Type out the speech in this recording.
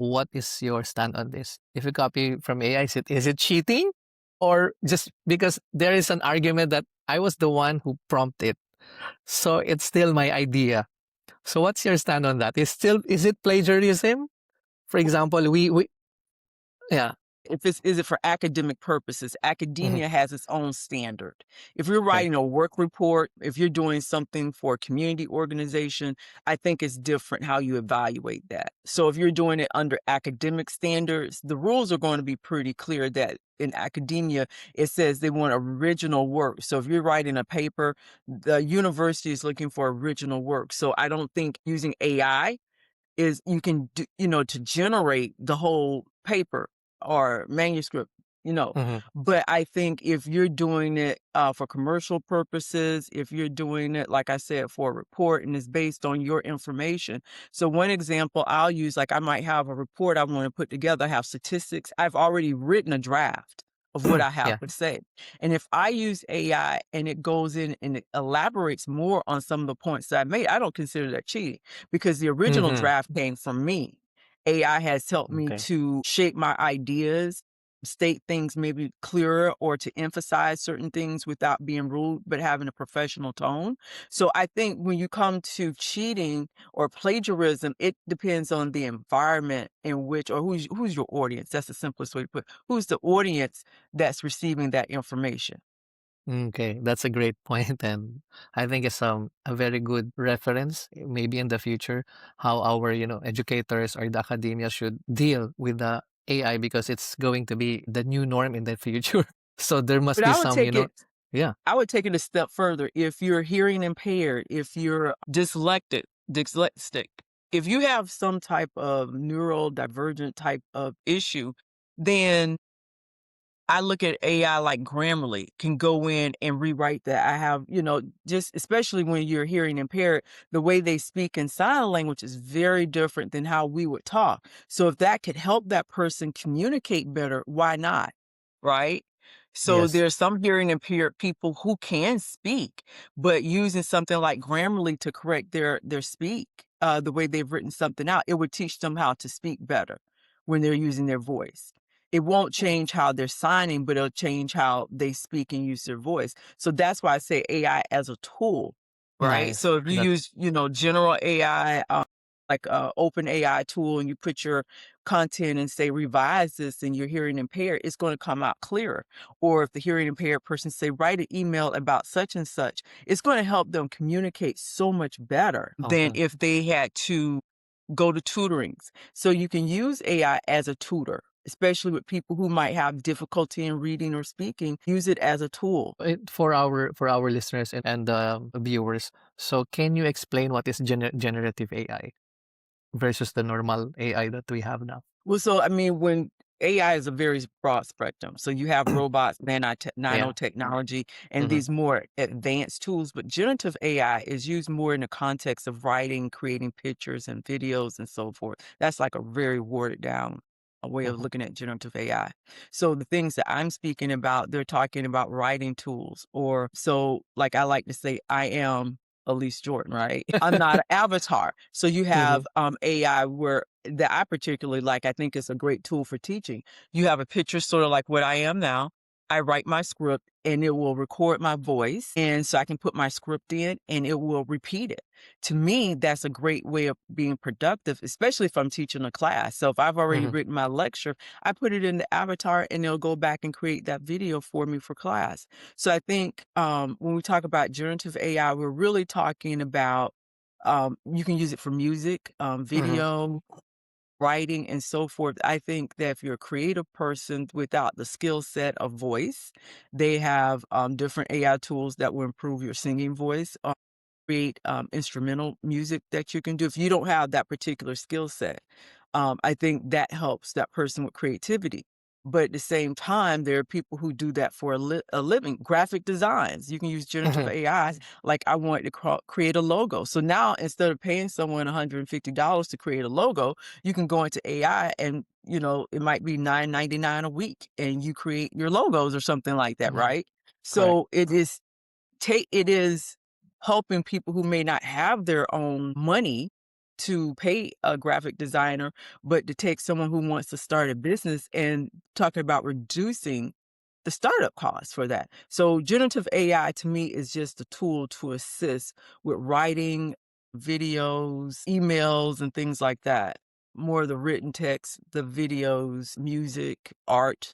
what is your stand on this? If you copy from AI, is it cheating? Or just because there is an argument that I was the one who prompted, so it's still my idea. So what's your stand on that? Is it plagiarism? For example, we yeah. If is it for academic purposes? Mhm. Academia has its own standard. If you're Okay. writing a work report, if you're doing something for a community organization, I think it's different how you evaluate that. So if you're doing it under academic standards, the rules are going to be pretty clear that in academia, it says they want original work. So if you're writing a paper, the university is looking for original work. So I don't think using AI is you can do, to generate the whole paper or manuscript, you know. Mhm. But I think if you're doing it for commercial purposes, if you're doing it, like I said, for a report and it's based on your information. So one example I'll use, like I might have a report I want to put together, I have statistics. I've already written a draft of what I have Yeah. to say. And if I use AI and it goes in and it elaborates more on some of the points that I made, I don't consider that cheating because the original Mhm. draft came from me. AI has helped me Okay. to shape my ideas, state things maybe clearer or to emphasize certain things without being rude, but having a professional tone. So I think when you come to cheating or plagiarism, it depends on the environment in which, or who's your audience. That's the simplest way to put it. Who's the audience that's receiving that information? Okay, that's a great point, and I think it's a very good reference, maybe in the future, how our educators or the academia should deal with the AI because it's going to be the new norm in the future. So there must But be I would some, take it yeah. I would take it a step further. If you're hearing impaired, if you're dyslexic, if you have some type of neurodivergent type of issue, then I look at AI like Grammarly can go in and rewrite that. I have, just especially when you're hearing impaired, the way they speak in sign language is very different than how we would talk. So if that could help that person communicate better, why not? Right? So Yes. there's some hearing impaired people who can speak, but using something like Grammarly to correct their speak, the way they've written something out, it would teach them how to speak better when they're using their voice. It won't change how they're signing, but it'll change how they speak and use their voice. So that's why I say AI as a tool, right? Nice. So if you That use, general AI, like a open AI tool, and you put your content and say revise this, and you're hearing impaired, it's going to come out clearer. Or if the hearing impaired person say write an email about such and such, it's going to help them communicate so much better than okay. if they had to go to tutorings. So you can use AI as a tutor, especially with people who might have difficulty in reading or speaking. Use it as a tool. For our listeners and viewers, so can you explain what is generative AI versus the normal AI that we have now? Well, so I mean, when AI is a very broad spectrum. So you have robots, Yeah. nanotechnology, and Mhm. these more advanced tools. But generative AI is used more in the context of writing, creating pictures and videos and so forth. That's like a very watered down way of Mhm. looking at generative AI. So the things that I'm speaking about, they're talking about writing tools. Or so like I like to say, I am Alyse Jordan, right? I'm not an avatar. So you have Mhm. AI where that I particularly like, I think it's a great tool for teaching. You have a picture sort of like what I am now. I write my script and it will record my voice. And so I can put my script in and it will repeat it. To me, that's a great way of being productive, especially if I'm teaching a class. So if I've already Mhm. written my lecture, I put it in the avatar and it'll go back and create that video for me for class. So I think when we talk about generative AI, we're really talking about you can use it for music, Mhm. video, writing, and so forth. I think that if you're a creative person without the skill set of voice, they have different AI tools that will improve your singing voice, create instrumental music that you can do. If you don't have that particular skill set, I think that helps that person with creativity. But at the same time, there are people who do that for a living. Graphic designs, you can use generative Mhm. AI. Like I wanted to create a logo. So now instead of paying someone $150 to create a logo, you can go into AI and it might be $9.99 a week and you create your logos or something like that, Yeah. right? Correct. So it is helping people who may not have their own money to pay a graphic designer, but to take someone who wants to start a business and talking about reducing the startup costs for that. So generative AI to me is just a tool to assist with writing, videos, emails, and things like that. More of the written text, the videos, music, art,